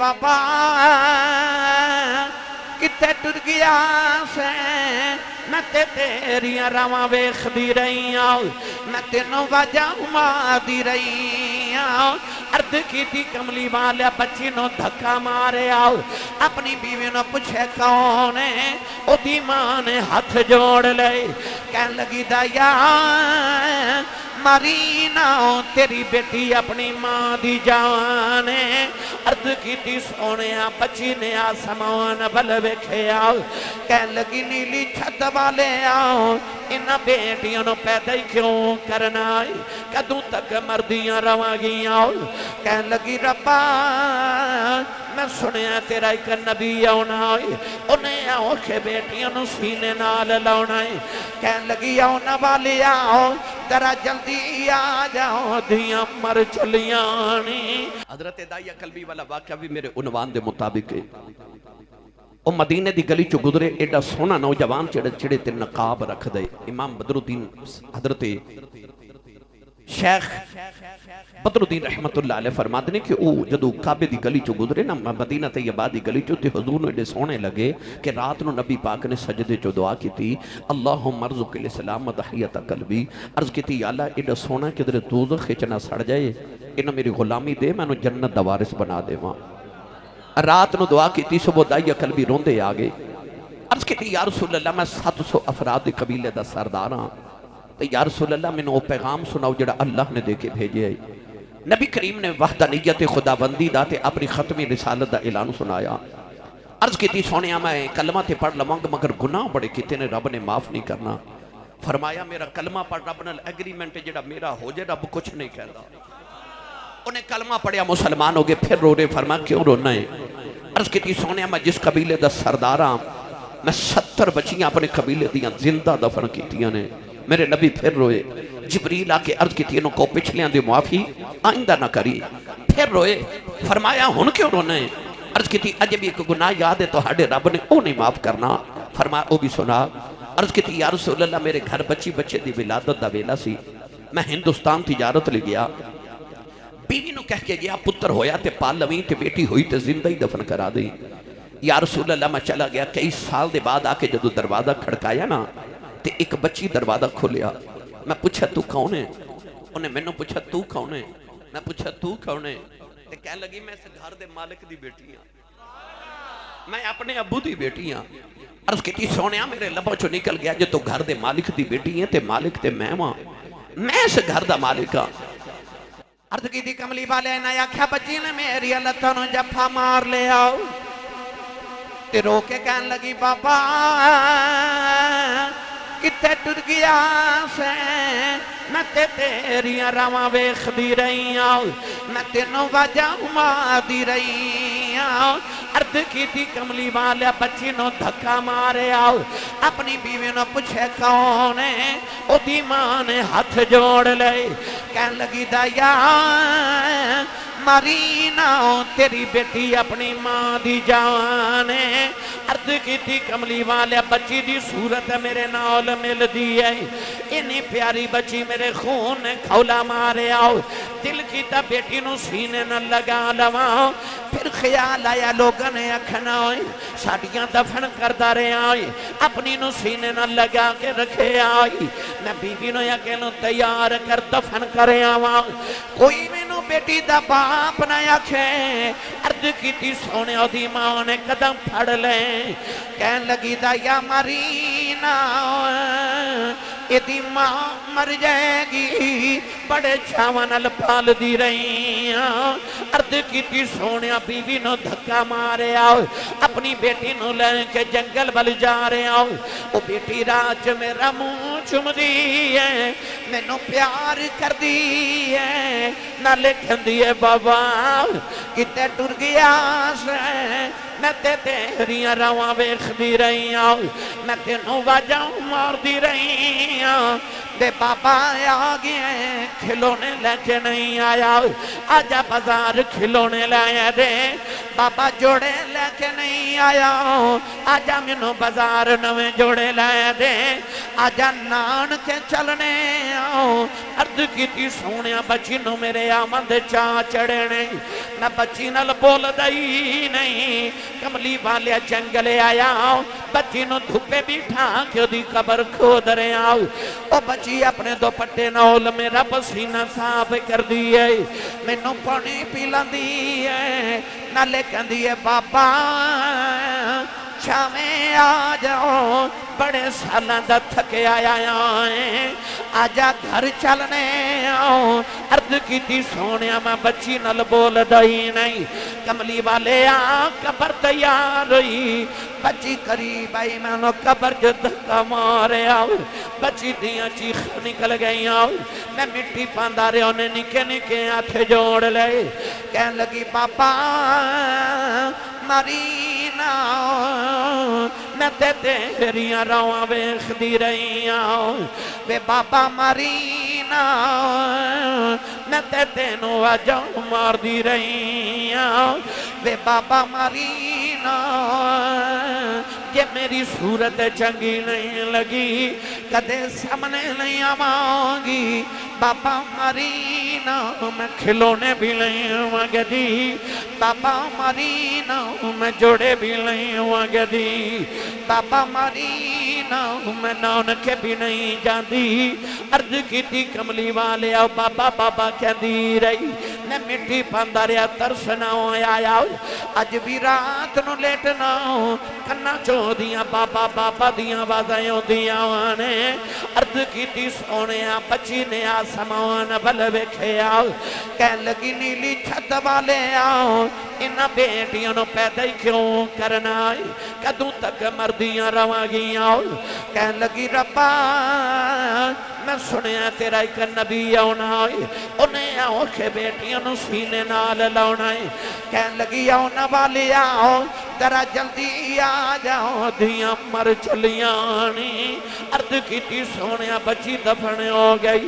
बाबा किथे टुर गया से मैं तेरिया रावां वेखदी रही मैं तेनों वाजा मारदी रही अर्ध की कमली वाले बच्ची नो धक्का मारे अपनी बीवी ने पूछे कौन है ओदी मां ने हाथ जोड़ ले कह लगी दया मारी ना तेरी बेटी अपनी मां दी जान है अर्ध की सोने बच्ची ने आसमान बल वेखे कह लगी नीली छत वाले इन्हां बेटियों नु पैदा ही क्यों करना है कदों तक मरदियां रवांगियां कह लगी रब्बा मैं सुनिया तेरा एक नबी आना है उन्हें औखे बेटियों नु सीने नाल लाउना है कह लगी आना वाले आओ जरा जल्दी आ जाओ दियां मर चलियां नी हजरत दाइया कल्बी वाला वाकया भी मेरे उन्वान दे मुताबिक है ओ मदीने दी गली चो गुजरे एडा सोहना नौजवान चिड़े चिड़े ते नकाब रख दे इमाम बदरुद्दीन हजरत शेख बदरुद्दीन रहमतुल्लाह अलैह फरमाते ने कि वो जदों काबे दी गली चो गुजरे ना मदीना तैयबा दी गली चो ते हुजूर नूं एडे सोहने लगे कि रात नूं नबी पाक ने सजदे चो दुआ कीती अल्लाहुम्मा अर्ज़ुक़िल इस्लाम तहियत कल्बी अर्ज कीती या अल्लाह एडा सोहना किधरे दोज़ख विच ना सड़ जाए इन्हां मेरी गुलामी दे मैनूं जन्नत दा वारिस बना देवां रात नूं दुआ कीती सुबह दाइया कल्बी रोंदे आ गए अर्ज कीती या रसूल अल्लाह मैं 700 अफराद दे कबीले दा सरदार हां ते या रसूल अल्लाह मैनूं ओ पैगाम सुनाओ जिहड़ा अल्लाह ने दे के भेजे है नबी करीम ने वहदानियत खुदाबंदी दा ते अपनी खत्मी रिसालत दा ऐलान सुनाया अर्ज कीती सोनिया मैं कलमा ते पढ़ लवांगा मगर गुनाह बड़े कीते ने रब ने माफ नहीं करना फरमाया मेरा कलमा पढ़ रब नाल एग्रीमेंट जिहड़ा मेरा हो जाए रब कुछ नहीं कहता उन्हें कलमा पढ़िया मुसलमान हो गए फिर रो रहे फरमा क्यों रोना है अर्ज कीती सोनिया मैं जिस कबीले दा सरदार हां मैं 70 बच्चियां अपने कबीले दियां जिंदा दफन कीतियां ने मेरे नबी फिर रोए जिबरील आके अर्ज की को पिछलियां दी माफी आइंदा ना करी फिर रोए फरमाया हुण क्यों रोना है अर्ज की अजे भी एक गुनाह याद है तो रब ने वो नहीं माफ करना फरमाया वो भी सुना अर्ज की या रसूल अल्लाह मेरे घर बच्ची बच्चे दी विलादत दा वेला सी मैं हिंदुस्तान तिजारत ले गया बीवी नूं कह के गया पुत्र होया ते पाल लवीं ते बेटी हुई ते जिंदा ही दफन करा दी या रसूल अल्लाह मैं चला गया कई साल दे बाद आके जदों दरवाजा खड़काया ना ते एक बच्ची दरवाजा खोलिया मैं पूछा तू कौन है उन्हें मैनू पूछा तू कौन है मैं पूछा तू कौन है ते कह लगी मैं इस घर दे मालिक दी बेटी हां मैं अपने अबू दी बेटी हां अर्ज की सोनिया मेरे लबों चो निकल गया जो तू घर दे मालिक दी बेटी है ते मालिक ते मैं हां मैं इस घर दा मालिक हां अर्ज की कमली वाले ने आख्या बच्ची ने मेरी लत्तां नूं जफ्फा मार ले आओ ते रो के कहन लगी बाबा किथे टुर गया से मैं तेरिया रावां वेखदी रही मैं तेनों वाजा मारदी रही अर्ध की कमली वाले बच्ची नो धक्का मारे अपनी बीवी ने पूछे कौन है ओदी मां ने हाथ जोड़ ले कह लगी दया मारी ना तेरी बेटी अपनी मां दी जान है अर्ध की कमली वाले बच्ची दी सूरत मेरे नाल मिलदी है इन्नी प्यारी बच्ची मेरे खून ने खौला मारे दिल की बेटी नूं सीने न लगा लवा फिर ख्याल आया लोगों ने आखना साडियां दफन करदा रहा अपनी नूं सीने न लगा के रखे आई मैं बीवी नूं अकेलों तैयार कर दफन कर आवां कोई मैनू बेटी दा बाप ना आखे अर्ज की सोने ओदी मां ने कदम फड़ ले कह लगी दया मरी ना एदी मां मर जाएगी बड़े चावां नाल पालदी रही अर्ज की सोने बीवी नो धक्का मारे अपनी बेटी नो लेके जंगल वाल जा रहे वो बेटी रात मेरा मुंह चुमदी है मैनू प्यार करदी है नाले कहंदी है बाबा किते टुर गया से मैं तेरिया रावां वेखदी रही मैं तेनों वाजा मारदी रही दे बाबा आ गए खिलौने लेके नहीं आया आजा बाजार खिलौने लाया दे बाबा जोड़े लेके नहीं नहीं आया, आजा मैनू बाजार नवे जोड़े लै दे, आजा नानके चलने आओ। अर्ज की सोने बच्ची नू मेरे आमद चा चढ़े नहीं, मैं बच्ची नाल बोलदा ही नहीं। कमली वाले जंगले आया, बच्ची नू धुप्पे बिठा के ओदी कबर खोद रहा। ओ बच्ची अपने दुपट्टे नाल मेरा पसीना साफ कर दी है, मैनू पानी पी लंदी है, नाले कहंदी है बाबा छावें आ जाओ, बड़े सालों दा थके आया है, आजा घर चलने आओ। अर्ज की सोने मैं बच्ची नल बोलदा ही नहीं। कमली वाले आ कबर तैयार हुई, बच्ची करीब आई, मैनू कबर च धक्का मारे आओ, बच्ची दियां चीखां निकल गई। मैं मिट्टी पांदा रहा, उन्हें निके निके हथ जोड़ ले, कह लगी बाबा मरी ना, मैं ते तेरिया रावां वेखदी रही हूं, वे बाबा मरी ना, मैं ते तेनू आजा मारदी रही हूं, वे बाबा मरी ना। जे मेरी सूरत चंगी नहीं लगी, कदे सामने नहीं आवांगी, बाबा मरी ना, मैं खिलौने भी नहीं मंगदी, बाबा मरी ना, मैं जोड़े भी नहीं मंगदी, बाबा मरी ना, मैं नानके भी नहीं जाती। अर्ज की कमली वाले आओ, बाबा बाबा कहती रही, मैं मिट्टी पांदा रहा, तरस ना आया। अज भी रात नू लेटना, कन्ना चो दियां बाबा बाबा दियां आवाज़ां आउंदियां ने। अर्ज की सोने बच्ची ने आसमान वल वेखिया, कह लगी नीली छत वाले आओ, इन्हां बेटियां नू पैदा ही क्यों करना है, कदों तक मरदियां रवांगियां। कह लगी रब्बा मैं सुनिया तेरा एक नबी आना है, उन्हें आओ के बेटियां नू सीने नाल लाउना है। कह लगी आओ न वाले आओ, जरा जल्दी आ जाओ, दियां मर चलियां नी। अर्ज की सोने बच्ची दफन हो गई,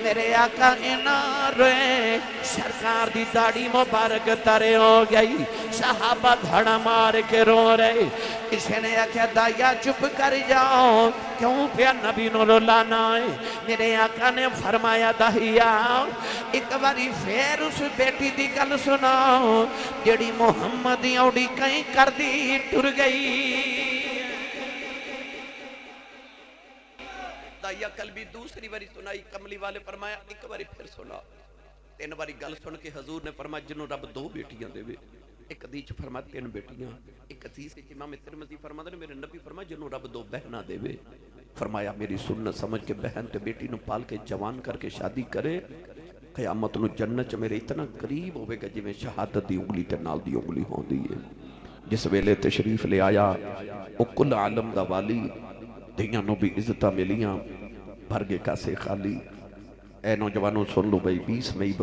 मेरे आका इना रोए, सरकार दी दाढ़ी मुबारक तरे हो गई, सहाबा धड़ा मार के रो रहे। किसी ने आख्या दाया चुप कर जाओ, क्यों पिया नबी नू रुलाना है। मेरे आका ने फरमाया दाहिया एक बारी फिर उस बेटी दी गल सुनाओ, जेड़ी मुहम्मद दी औड़ी कहीं कर दी टुर गई। दाइया कल भी दूसरी बारी सुनाई, कमली वाले फरमाया एक बारी फिर सुना। तीन बारी गल सुन के हजूर ने फरमाया जिन्हों रब दो बेटियां देवे, एक हदीस फरमा तीन बेटियां, एक हदीस इमाम तिरमिज़ी फरमाते ने मेरे नबी फरमाया जिन्हों रब दो बहना देवे, फरमाया मेरी सुन्नत समझ के बहन ते बेटी नू पाल के जवान करके शादी करे, क़यामत नू जन्नत च मेरे इतना करीब होवेगा जिवें शहादत दी उंगली ते नाल दी उंगली होंदी है। जिस वेले तशरीफ ले आया वो कुल आलम दा वाली, धियां नू भी इज्जतां मिलियां, भर गए कासे खाली। ए नौजवानों सुन लो भाई, 20 मई